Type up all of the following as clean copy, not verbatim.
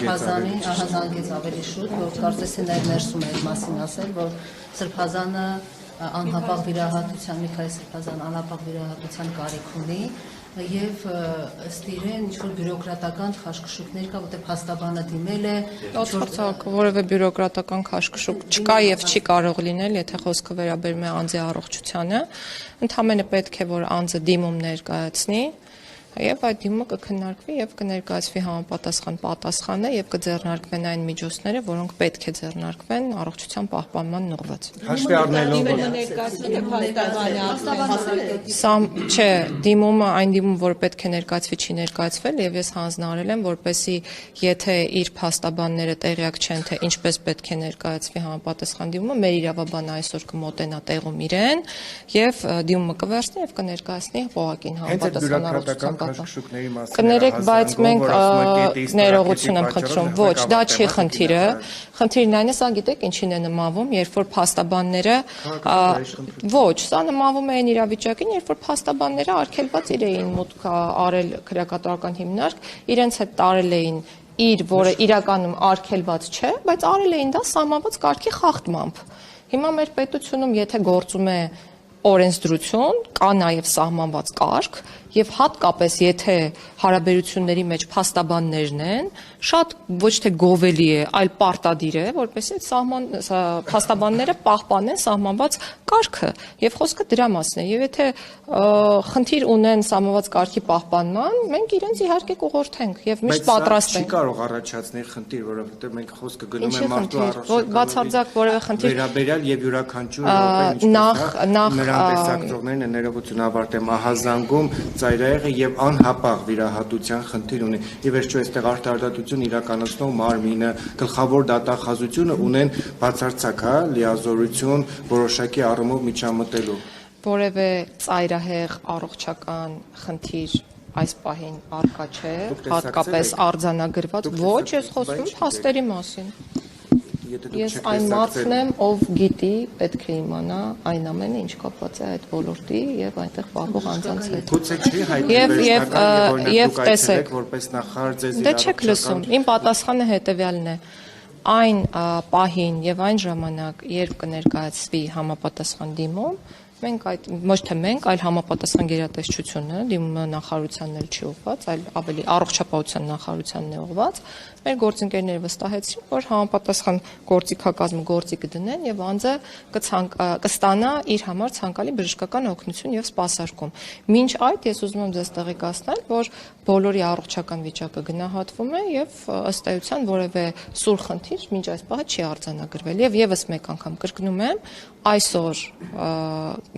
Զանգեց ավելի շուտ, որ կարծես թե ներսում է այդ մասին ասել, որ Սրբազանը անհապաղ վիրահատության, Միքայել Սրբազանը անհապաղ վիրահատության կարիք ունի եւ ըստ իրեն ինչ-որ բյուրոկրատական քաշքշուկներ կա, որտեղ փաստաբանը դիմել է, որևէ բյուրոկրատական քաշքշուկ չկա եւ չի կարող լինել, եթե խոսքը վերաբերում է անձի առողջությանը, ընդհանրապես պետք է որ անձը դիմում ներկայացնի եւ այդ դիմումը կքննարկվի եւ կներկայացվի համապատասխան պատասխանը եւ կձեռնարկվեն այն միջոցները, որոնք պետք է ձեռնարկվեն առողջության պահպանման ուղղված։ Հաշվի առնելով Սա չէ, դիմումը այն դիմում, որ պետք է ներկայացվի, չի ներկայացվել եւ ես հանձնարարել եմ, որպեսզի եթե իր փաստաբանները տեղյակ չեն, թե ինչպես պետք է ներկայացվի համապատասխան դիմումը, մեր իրավաբանը այսօր կմոտենա տեղում իրեն եւ դիմումը կվերցնի եւ կներկայացնի ողակին համապատասխան առողջության Կներեք, բայց մենք ներողություն եմ խնդրում, ոչ, դա չի խնդիրը, խնդիրն այն է, սա գիտեք ինչին է նմանվում, երբ որ փաստաբանները, ոչ, սա նմանվում է այն իրավիճակին, երբ որ փաստաբանները արգելված էին մուտք արել քրեակատարական հիմնարկ, իրենց հետ տարել էին իր, որը իրականում արգելված չէ, բայց արել էին դա սահմանված կարգի խախտմամբ։ Հիմա մեր պետությունում, եթե գործում է օրենսդրություն, կա նաև սահմանված կարգ եւ հատկապես եթե հարաբերությունների մեջ փաստաբաններն են, շատ ոչ թե գովելի է, այլ պարտադիր է, որպեսզի փաստաբանները պահպանեն սահմանված կարգը եւ խոսքը դրա մասն է եւ եթե խնդիր ունեն սահմանված կարգի պահպանման, մենք իրենց իհարկե կուղղորդենք եւ միշտ պատրաստ ենք։ Չի կարող առաջացնել խնդիր, որովհետեւ մենք խոսքը գնում ենք մարդու առողջության բացարձակ որևէ խնդիր վերաբերյալ եւ յուրաքանչյուր րոպե նրան տեսակցողներն են ներողություն ավարտեմ ահազանգում ծայրահեղը եւ անհապաղ վիրահատության խնդիր ունի։ Եվ վերջո այստեղ արտարդատություն իրականացնող մարմինը, գլխավոր դատախազությունը ունեն բացարձակ, լիազորություն որոշակի առումով միջամտելու։ Որևէ ծայրահեղ առողջական խնդիր այս պահին արկա չէ, հատկապես արձանագրված, ոչ, ես խոսում եմ փաստերի մասին։ Ես այն մարդն եմ, ով գիտի, պետք է իմանա այն ամենը, ինչ կապված է այդ ոլորտի եւ այնտեղ պահող անձանց հետ։ Գուցե չի հայտնի եւ տեսեք, որպես նախարար ձեզ դե չեք լսում, իմ պատասխանը հետեւյալն է։ Այն պահին եւ այն ժամանակ, երբ կներկայացվի համապատասխան դիմում, մենք այդ ոչ թե մենք, այլ համապատասխան գերատեսչությունը, դիմումը նախարարությանն էլ չի ուղղված, այլ ավելի առողջապահության նախարարությանն է ուղղված, մեր գործընկերները վստահեցին, որ համապատասխան գործիքակազմը գործի կդնեն եւ անձը կստանա իր համար ցանկալի բժշկական օգնություն եւ սպասարկում։ Մինչ այդ ես ուզում եմ ձեզ տեղեկացնել, որ բոլորի առողջական վիճակը գնահատվում է եւ ըստ էության որևէ սուր խնդիր մինչ այս պահը չի արձանագրվել եւ եւս մեկ անգամ կրկնում եմ, այսօր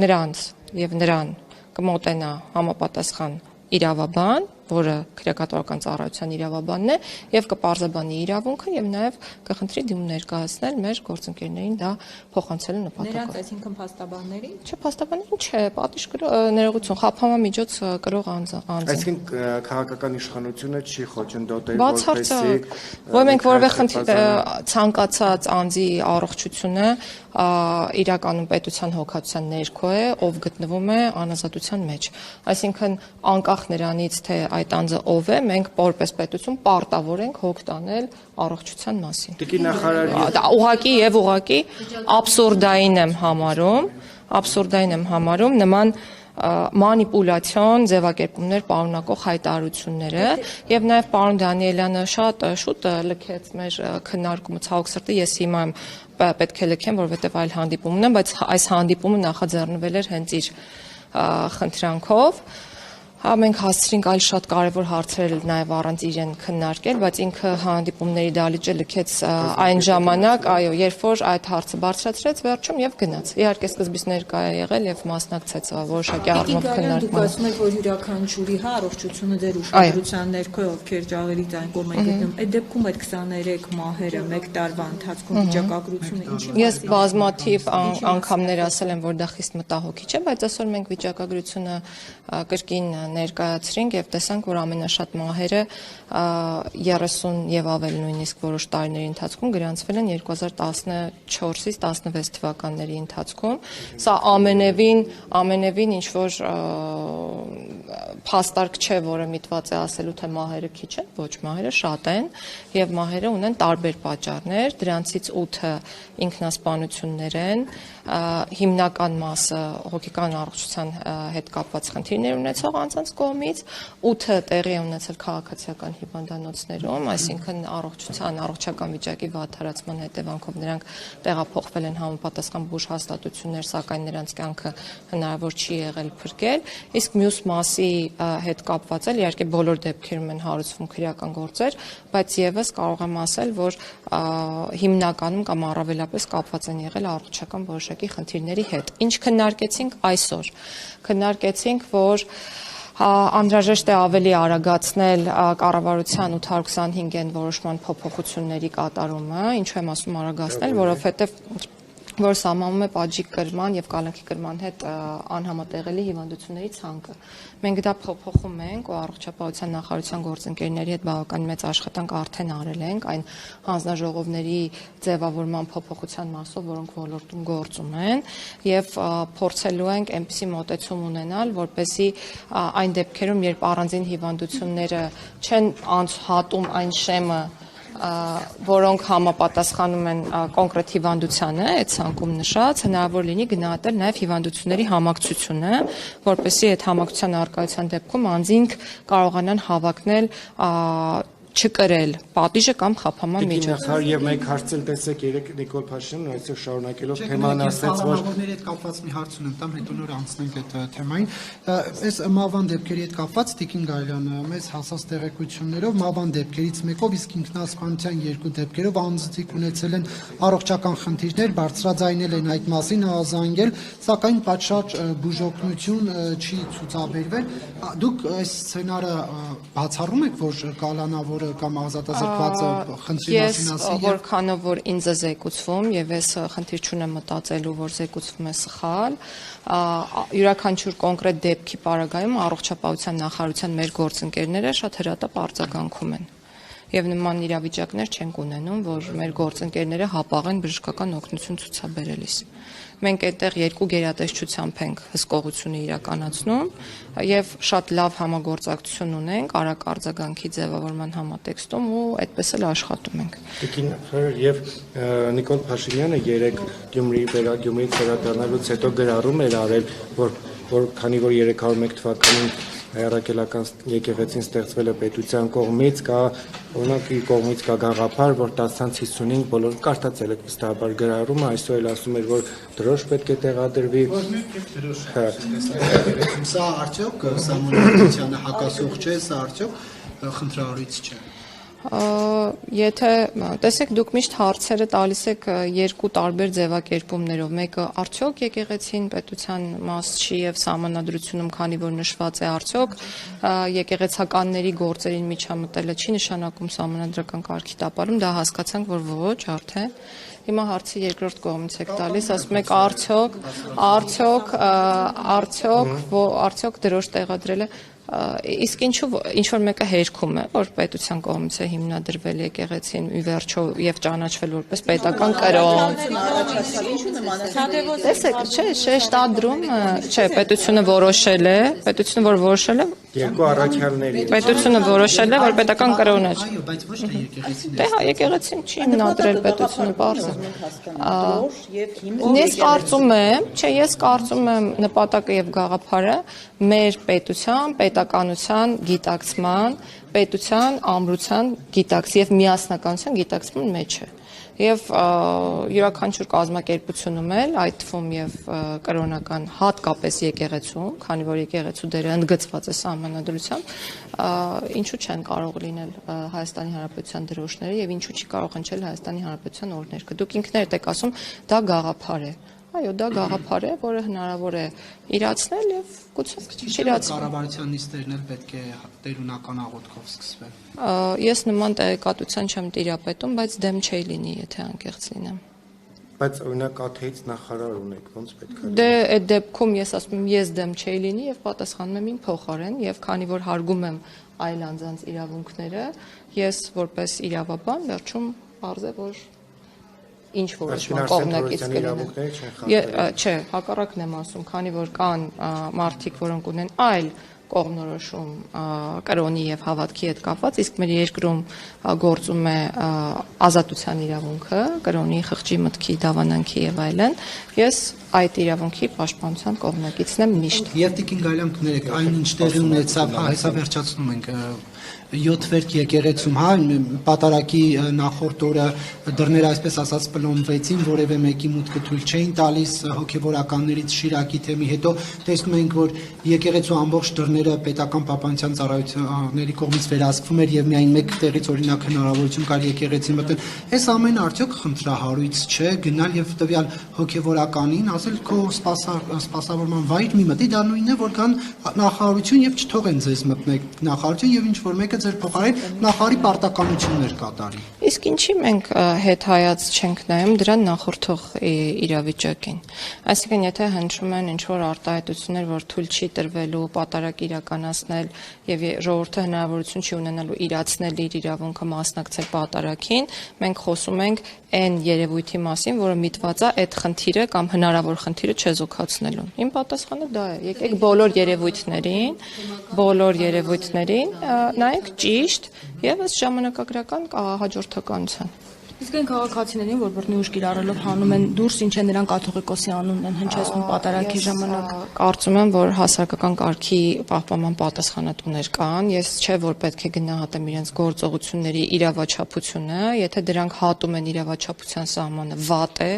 նրանց եւ նրան կմոտենա համապատասխան իրավաբան, որը քրեակատարական ծառայության իրավաբանն է եւ կպարզաբանի իրավունքը եւ նաեւ կխնդրի դիմում ներկայացնել մեր գործընկերներին դա փոխանցելու նպատակով։ Նրանց այսինքն փաստաբաններին։ Չէ, փաստաբաններին չէ, պատիժ ներողություն, խափանման միջոց կրող անձ։ Այսինքն քաղաքական իշխանությունը չի խոչընդոտել որպեսզի որ մենք որևէ խնդիր ցանկացած անձի առողջությունը իրականում պետության հոգացության ներքո է, ով գտնվում է անազատության մեջ։ Այսինքն անկախ նրանից թե այդ անձը ով է, մենք որպես պետություն պարտավոր ենք հոգ տանել առողջության մասին։ Տիկին նախարար, դա ուղղակի եւ ուղղակի աբսուրդային եմ համարում նման մանիպուլյացիոն ձևակերպումներ պարունակող հայտարարությունները եւ նաեւ պարոն Դանիելյանը շատ շուտ լքեց մեր քննարկումը ցավոք սրտի ես հիմա պետք է լքեմ որովհետեւ այլ հանդիպում ունեմ բայց այս հանդիպումը նախաձեռնվել էր հենց իր խնդրանքով Մենք հասցրինք այլ շատ կարևոր հարցեր նաև առանց իրեն քննարկել, բայց ինքը հանդիպումների դահլիճը լքեց այն ժամանակ, այո, երբ որ այդ հարցը բարձրացրեց վերջում եւ գնաց։ Իհարկե սկզբից ներկա է եղել եւ մասնակցեց որոշակի առումով քննարկմանը։ Ասում եք, որ յուրաքանչյուրի առողջությունը ձեր ուշադրության ներքո ովքեր ջաղերից այն կողմ են գտնում։ Այդ դեպքում այդ 23 մահերը 1 տարվա ընթացքում վիճակագրությունը ինչի՞ Ես բազմաթիվ անգամներ ասել եմ, որ դա խիստ մտահոգիչ է, բայց այսօր մենք վիճակագրությունը կրկին ներկայացրինք եւ տեսանք, որ ամենաշատ մահերը 30 եւ ավել նույնիսկ որոշ տարիների ընթացքում գրանցվել են 2014-ից 16 թվականների ընթացքում։ Սա ամենևին ինչ որ փաստարկ չէ, որը միտված է ասելու, թե մահերը քիչ են, ոչ, մահերը շատ են, եւ մահերը ունեն տարբեր պատճառներ, դրանցից 8-ը ինքնասպանություններ են, հիմնական մասը հոգեկան առողջության հետ կապված խնդիրներ ունեցող անձանց կողմից, 8-ը տեղի է ունեցել քաղաքացիական հիվանդանոցներում, այսինքն առողջական վիճակի վատթարացման հետևանքով նրանք տեղափոխվել են համապատասխան բուժ հաստատություններ, սակայն նրանց կյանքը հնարավոր չի եղել փրկել, իսկ մյուս մասի հետ կապված էլ իհարկե բոլոր դեպքերում են հարուցվում քրեական գործեր, բայց եւս կարող եմ ասել, որ հիմնականում կամ առավելապես կապված են եղել առողջական որոշակի խնդիրների հետ։ Ինչ քննարկեցինք այսօր։ Քննարկեցինք, որ անհրաժեշտ է ավելի արագացնել կառավարության 825-ն որոշման փոփոխությունների կատարումը, ինչու եմ ասում արագացնել, որովհետև որ սահմանում է պատժի կրման եւ կալանքի կրման հետ անհամատեղելի հիվանդությունների ցանկը։ Մենք դա փոփոխում ենք ու առողջապահության նախարարության գործընկերների հետ բավական մեծ աշխատանք արդեն արել ենք այն հանձնաժողովների ձևավորման փոփոխության մասով, որոնք ոլորտում գործում են եւ փորձելու ենք այնպիսի մոտեցում ունենալ, որպեսզի այն դեպքերում, երբ առանձին հիվանդությունները չեն անհատում այն շեմը որոնք համապատասխանում են կոնկրետ հիվանդությանը, այդ ցանկում նշած, հնարավոր լինի գնահատել նաև հիվանդությունների համակցությունը, որպեսզի այդ համակցության առկայության դեպքում անձինք կարողանան հավակնել չկրել պատիժը կամ խափանման միջոցը։ Եվ մենք հարցել տեսեք երեք Նիկոլ Փաշինյանն այսօր շարունակելով թեման ասաց, որ մահվանների հետ կապված մի հարց ունեմ, տամ հետո նոր անցնենք այդ թեմային։ Այս մահվան դեպքերի հետ կապված Տիկին Գայլյանը մեզ հասած տեղեկություններով մահվան դեպքերից մեկով, իսկ ինքնասպանության 2 դեպքերով անձնիկ ունեցել են առողջական խնդիրներ, բարձրաձայնել են այդ մասին, ահազանգել, սակայն պատշաճ բուժօգնություն չի ցուցաբերվել։ Դուք այս սցենարը բացառում եք, որ կալանավոր կամ ազատազրկված խնդրի մասին ասի։ Ես որքանով որ ինձ է զեկուցվում եւ ես խնդիր չունեմ մտածելու, որ զեկուցվում է սխալ, յուրաքանչյուր կոնկրետ դեպքի պարագայում առողջապահության նախարարության մեր գործընկերները շատ հրատապ արձագանքում են։ Եվ նման իրավիճակներ չենք ունենում, որ մեր գործընկերները հապաղեն բժշկական օգնություն ցուցաբերելիս։ Մենք այդտեղ 2 գերատեսչությամբ ենք հսկողությունը իրականացնում եւ շատ լավ համագործակցություն ունենք արագ արձագանքի ձևավորման համատեքստում ու այդպես էլ աշխատում ենք։ Տիկին եւ Նիկոլ Փաշինյանը 3 Գյումրիից վերադառնալուց հետո գրառում էր արել, որ քանի որ 301 թվականին հայրաքելական եկեղեցին ստեղծվել է պետության կողմից, կա օրինակ իր կողմից կա գաղափար, որ 10-ից 55 բոլոր կարդացել եք վստահաբար գրառումը, այսօր էլ ասում էր, որ դրոշ պետք է տեղադրվի։ Սա արդյոք սահմանադրությանը հակասող չէ, սա արդյոք խնդրահարույց չէ։ Եթե տեսեք դուք միշտ հարցերը տալիս եք 2 տարբեր ձևակերպումներով, մեկը արդյոք եկեղեցին պետության մաս չի եւ սահմանադրությունում, քանի որ նշված է արդյոք եկեղեցականների գործերին միջամտելը չի նշանակում սահմանադրական կարգի տապալում, դա հասկացանք, որ ոչ, արդեն Հիմա հարցի երկրորդ կողմից եք տալիս, ասում եք արդյոք դրոշ տեղադրելը իսկ ինչ որ մեկը հերքում է, որ պետության կողմից է հիմնադրվել եկեղեցին ի վերջո եւ ճանաչվել որպես պետական կրոն։ Տեսեք, չէ, շեշտադրում, չէ, պետությունը որոշել է, երկու առաքյալների պետությունը որոշել է, որ պետական կրոն է։ Այո, բայց ոչ թե եկեղեցին։ Դե հա, եկեղեցին չի հիմնադրել պետությունը, բարձր։ Ես կարծում եմ նպատակը եւ գաղափարը մեր պետության, պետականության գիտակցման, պետության ամրության եւ միասնականության գիտակցման մեջ է։ Եվ յուրաքանչյուր կազմակերպությունում էլ, այդ թվում եւ կրոնական հատկապես եկեղեցում, քանի որ եկեղեցու դերը ընդգծված է սահմանադրությամբ, ինչու չեն կարող լինել Հայաստանի Հանրապետության դրոշները եւ ինչու չի կարող հնչել Հայաստանի Հանրապետության օրհներգը։ Դուք ինքներդ եք ասում, դա գաղափար է։ Այո, դա գաղափար է, որը հնարավոր է իրացնել եւ գուցե չիրացվի։ Կառավարության նիստերն էլ պետք է տերունական աղոթքով սկսվեն։ Ես նման տեղեկատվության չեմ տիրապետում, բայց դեմ չէի լինի, եթե անկեղծ լինեմ։ Բայց օրինակ ԱԹ-ից նախարար ունեք, ոնց պետք է։ Դե այդ դեպքում ես ասում եմ, ես դեմ չէի լինի եւ պատասխանում եմ իմ փոխարեն եւ քանի որ հարգում եմ այլ անձանց իրավունքները, ես որպես իրավաբան վերջում բարձ է որ ինչ որոշման կողմնակից կլինեն։ Չէ, հակառակն եմ ասում, քանի որ կան մարդիկ, որոնք ունեն այլ կողմնորոշում կրոնի եւ հավատքի հետ կապված, իսկ մեր երկրում գործում է ազատության իրավունքը, կրոնի, խղճի, մտքի, դավանանքի եւ այլն, ես այդ իրավունքի պաշտպանության կողմնակիցն եմ միշտ։ Եվ Տիկին Գալյան, կներեք, այնինչ տեղի ունեցավ, հեսա վերջացնում ենք 7 վերք եկեղեցում, պատարակի նախորդ օրը դռները այսպես ասած պլոմվեցին, որևէ մեկի մուտքը թույլ չէին տալիս հոգևորականներից Շիրակի թեմի հետո տեսնում ենք, որ եկեղեցու ամբողջ դռները պետական պապանցյան ծառայությունների կողմից վերահսկվում էր եւ միայն մեկ տեղից օրինակ հնարավորություն կար եկեղեցի մտնել։ Այս ամենը արդյոք խնդրահարույց չէ գնալ եւ տվյալ հոգևորականին ասել քո սպասավորման վայր մի մտի, դա նույնն է, որ կան նախարարություն եւ չթողեն ձեզ մտնել նախարարություն եւ ինչ որ մեկը ձեր փոխարեն նախարարի պարտականություններ կատարի։ Իսկ ինչի մենք հետհայաց չենք նայում դրան նախորդող իրավիճակին։ Այսինքն, եթե հնչում են ինչ-որ արտահայտություններ, որ թույլ չի տրվելու պատարակ իրականացնել եւ ժողովուրդը հնարավորություն չի ունենալու իրացնել իր իրավունքը մասնակցել պատարակին, մենք խոսում ենք այն երևույթի մասին, որը միտված է այդ խնդիրը կամ հնարավոր խնդիրը չեզոքացնելուն։ Իմ պատասխանը դա է։ Եկեք բոլոր երևույթներին նայենք ճիշտ եւ ըստ ժամանակագրական հաջորդականության։ Իսկ այն քաղաքացիներին, որ բռնի ուժ կիրառելով հանում են դուրս, ինչ է նրանք կաթողիկոսի անունն են հնչեցնում պատարակի ժամանակ։ Կարծում եմ, որ հասարակական կարգի պահպանման պատասխանատուներ կան, ես չէ որ պետք է գնահատեմ իրենց գործողությունների իրավաչափությունը, եթե դրանք հատում են իրավաչափության սահմանը, վատ է,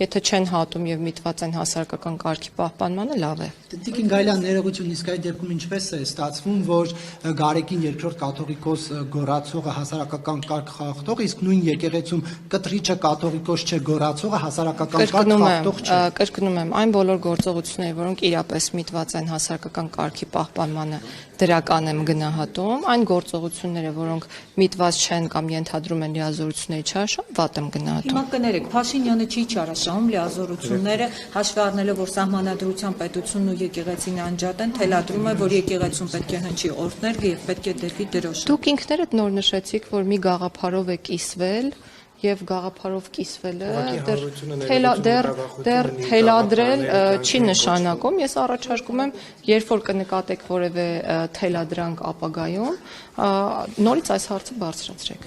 եթե չեն հատում եւ միտված են հասարակական կարգի պահպանմանը, լավ է։ Տիկին Գալյան, ներողություն, իսկ այդ դեպքում ինչպես է ստացվում, որ Գարեգին երկրորդ կաթողիկոս գոռացողը հասարակական կարգ խախտող, իսկ նույն եկեղեցում կտրիչը կաթողիկոս չէ, գոռացողը հասարակական կարգ խախտող չէ։ Կրկնում եմ, այն բոլոր գործողությունները, որոնք իրապես միտված են հասարակական կարգի պահպանմանը, դրական եմ գնահատում, այն գործողությունները, որոնք միտված չեն կամ ենթադրում են լիազորությունների չարաշահում, վատ եմ գնահատում։ Հիմա կներեք, Փաշինյանը չի չարաշահում լիազորությունները, հաշվի առնելով, որ Սահմանադրության պետությունն ու եկեղեցին անջատ են, թելադրում է, որ եկեղեցուն պետք է հնչի օրհներ եւ պետք է դեպի դրոշ։ Դուք ինքներդ նոր նշեցիք, որ մի գաղափարով է կիսվել եւ գաղափարով կիսվելը դեռ թելադրել չի նշանակում։ Ես առաջարկում եմ, երբ որ կնկատեք որևէ թելադրանք ապագայում, նորից այս հարցը բարձրացրեք։